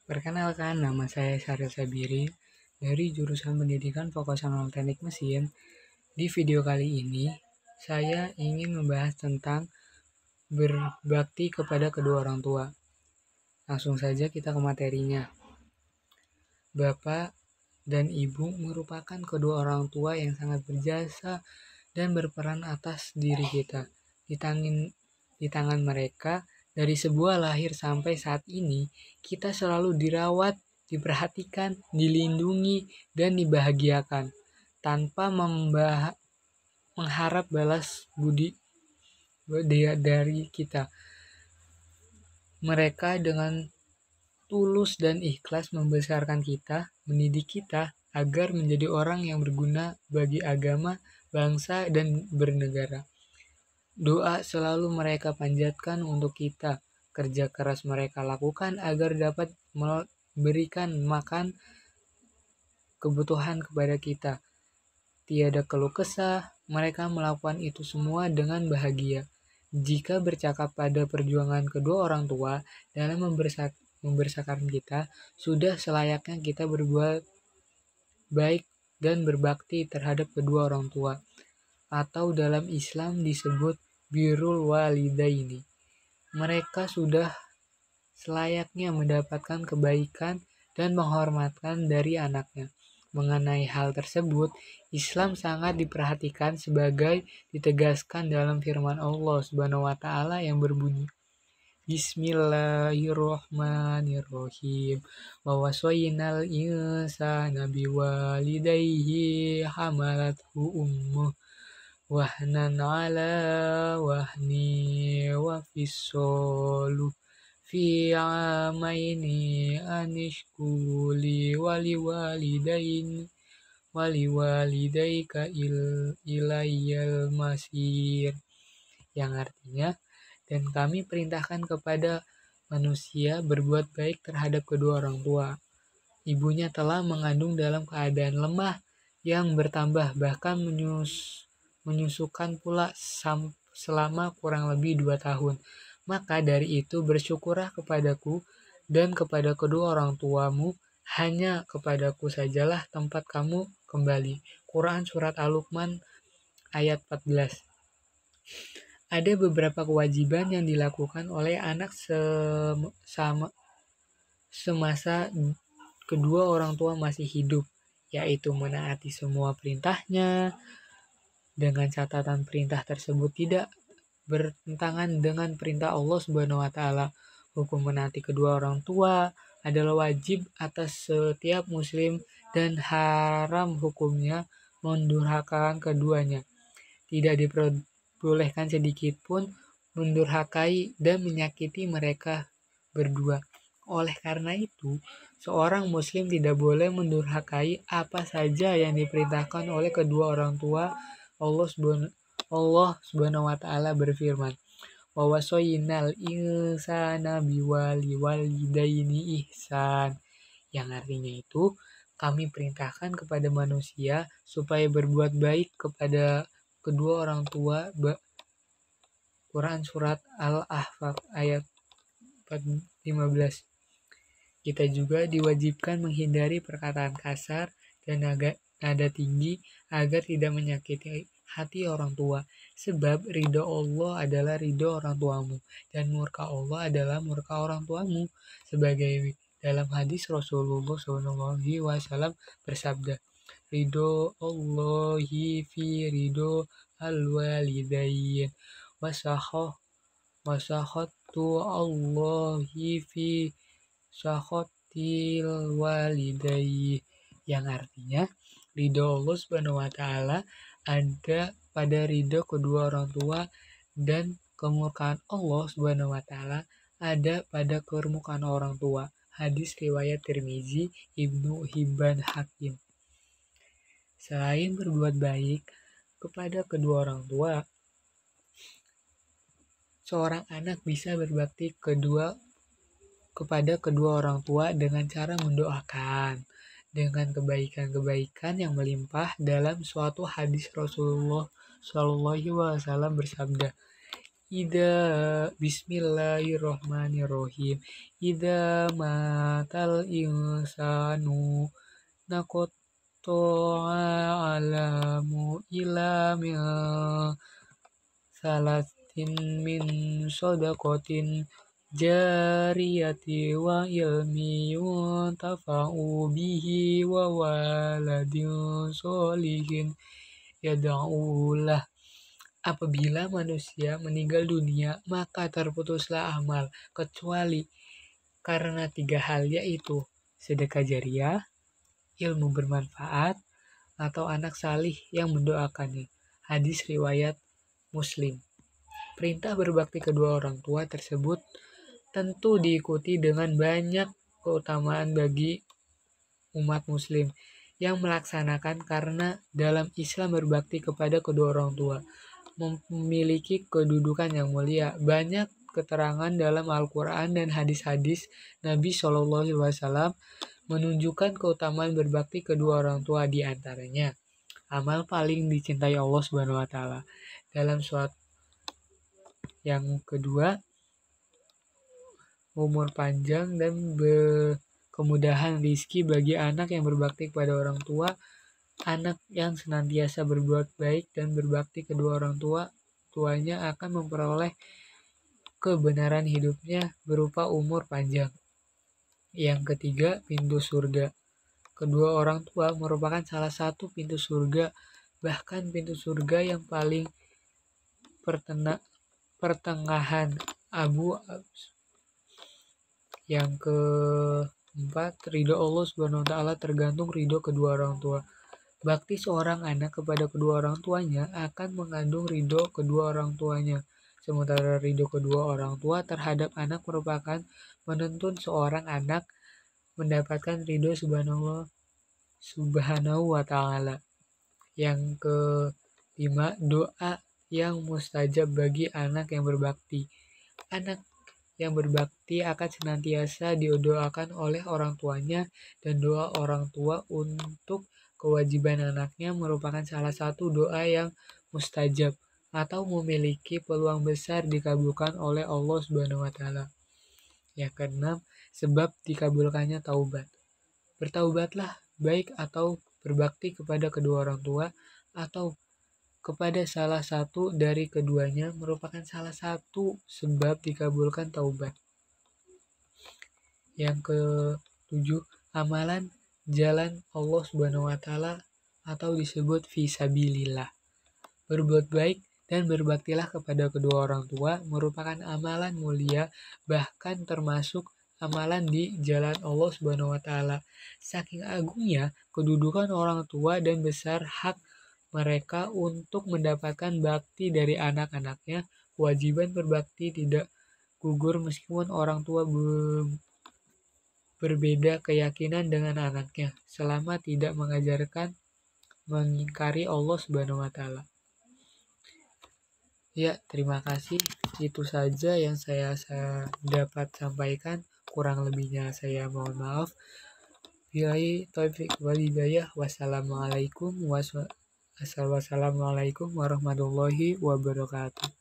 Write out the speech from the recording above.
Perkenalkan, nama saya Syaril Sabiri dari jurusan Pendidikan Vokasional Teknik Mesin. Di video kali ini, saya ingin membahas tentang berbakti kepada kedua orang tua. Langsung saja kita ke materinya. Bapak dan Ibu merupakan kedua orang tua yang sangat berjasa dan berperan atas diri kita. Di tangan mereka, dari sebuah lahir sampai saat ini, kita selalu dirawat, diperhatikan, dilindungi, dan dibahagiakan tanpa mengharap balas budi dari kita. Mereka dengan tulus dan ikhlas membesarkan kita, mendidik kita agar menjadi orang yang berguna bagi agama, bangsa, dan bernegara. Doa selalu mereka panjatkan untuk kita. Kerja keras mereka lakukan agar dapat memberikan makan kebutuhan kepada kita. Tiada keluh kesah, mereka melakukan itu semua dengan bahagia. Jika bercakap pada perjuangan kedua orang tua dalam membesarkan kita, sudah selayaknya kita berbuat baik dan berbakti terhadap kedua orang tua, atau dalam Islam disebut birrul walidaini. Mereka sudah selayaknya mendapatkan kebaikan dan penghormatan dari anaknya. Mengenai hal tersebut, Islam sangat diperhatikan sebagai ditegaskan dalam firman Allah Subhanahu wa taala yang berbunyi, Bismillahirrahmanirrahim. Wa wasaynal insana biwalidayhi hamalathu ummuh wahnan ala wahni wa fisaluhu fi amaini anishkuli waliwalidaika ilayyal masir, yang artinya, dan kami perintahkan kepada manusia berbuat baik terhadap kedua orang tua. Ibunya telah mengandung dalam keadaan lemah yang bertambah, bahkan menyusukan pula selama kurang lebih 2 tahun. Maka dari itu bersyukurlah kepadaku dan kepada kedua orang tuamu, hanya kepadaku sajalah tempat kamu kembali. Quran Surat Al-Luqman ayat 14. Ada beberapa kewajiban yang dilakukan oleh anak semasa kedua orang tua masih hidup, yaitu menaati semua perintahnya, dengan catatan perintah tersebut tidak bertentangan dengan perintah Allah Subhanahu wa taala. Hukum menaati kedua orang tua adalah wajib atas setiap muslim dan haram hukumnya mendurhakai keduanya. Tidak diperbolehkan sedikit pun mendurhakai dan menyakiti mereka berdua. Oleh karena itu, seorang muslim tidak boleh mendurhakai apa saja yang diperintahkan oleh kedua orang tua. Allah Subhanahu wa taala berfirman, wa wasaynal insana biwalidaini ihsan, yang artinya itu kami perintahkan kepada manusia supaya berbuat baik kepada kedua orang tua. Quran Surat Al-Ahqaf ayat 15. Kita juga diwajibkan menghindari perkataan kasar dan nada tinggi agar tidak menyakiti hati orang tua, sebab ridho Allah adalah ridho orang tuamu dan murka Allah adalah murka orang tuamu, sebagai dalam hadis Rasulullah SAW bersabda, ridho Allahi fi ridho al-walidain wasakhatu Allahi fi sakhatil walidain, yang artinya ridho Allah Subhanahu wa taala ada pada ridho kedua orang tua dan kemurkaan Allah Subhanahu wa taala ada pada kemurkaan orang tua. Hadis riwayat Tirmizi, Ibnu Hibban, Hakim. Selain berbuat baik kepada kedua orang tua, seorang anak bisa berbakti kepada kedua orang tua dengan cara mendoakan dengan kebaikan-kebaikan yang melimpah. Dalam suatu hadis Rasulullah SAW bersabda, Bismillahirrohmanirrohim. Idza matal insanu naqatta'a alamu ila min salatin min sodakotin jariyati wa ilmi yuntafa'u bihi wa waladin solihin yada'ulah. Apabila manusia meninggal dunia, maka terputuslah amal, kecuali karena 3 hal, yaitu sedekah jariah, ilmu bermanfaat, atau anak salih yang mendoakannya. Hadis riwayat Muslim. Perintah berbakti kedua orang tua tersebut tentu diikuti dengan banyak keutamaan bagi umat muslim yang melaksanakan, karena dalam Islam berbakti kepada kedua orang tua memiliki kedudukan yang mulia. Banyak keterangan dalam Al-Quran dan hadis-hadis Nabi SAW menunjukkan keutamaan berbakti kedua orang tua, di antaranya amal paling dicintai Allah Subhanahu wa taala. Dalam surat yang kedua, umur panjang dan kemudahan rizki bagi anak yang berbakti kepada orang tua. Anak yang senantiasa berbuat baik dan berbakti kedua orang tuanya akan memperoleh kebenaran hidupnya berupa umur panjang. Yang ketiga, pintu surga. Kedua orang tua merupakan salah satu pintu surga, bahkan pintu surga yang paling pertengahan abu. Yang keempat, ridho Allah Subhanahu wa taala tergantung ridho kedua orang tua. Bakti seorang anak kepada kedua orang tuanya akan mengandung ridho kedua orang tuanya. Sementara ridho kedua orang tua terhadap anak merupakan menuntun seorang anak mendapatkan ridho Subhanahu wa taala. Yang kelima, doa yang mustajab bagi anak yang berbakti. Anak yang berbakti akan senantiasa didoakan oleh orang tuanya, dan doa orang tua untuk kewajiban anaknya merupakan salah satu doa yang mustajab atau memiliki peluang besar dikabulkan oleh Allah Subhanahu wa taala. Yang keenam, sebab dikabulkannya taubat. Bertaubatlah, baik atau berbakti kepada kedua orang tua atau kepada salah satu dari keduanya, merupakan salah satu sebab dikabulkan taubat. Yang ketujuh, amalan jalan Allah Subhanahu wa taala atau disebut fisabilillah. Berbuat baik dan berbaktilah kepada kedua orang tua merupakan amalan mulia, bahkan termasuk amalan di jalan Allah Subhanahu wa taala. Saking agungnya kedudukan orang tua dan besar hak mereka untuk mendapatkan bakti dari anak-anaknya, kewajiban berbakti tidak gugur meskipun orang tua berbeda keyakinan dengan anaknya, selama tidak mengajarkan mengingkari Allah Subhanahu wa taala. Ya, terima kasih. Itu saja yang saya dapat sampaikan. Kurang lebihnya saya mohon maaf. Billahi taufiq wal hidayah. Wassalamualaikum warahmatullahi wabarakatuh.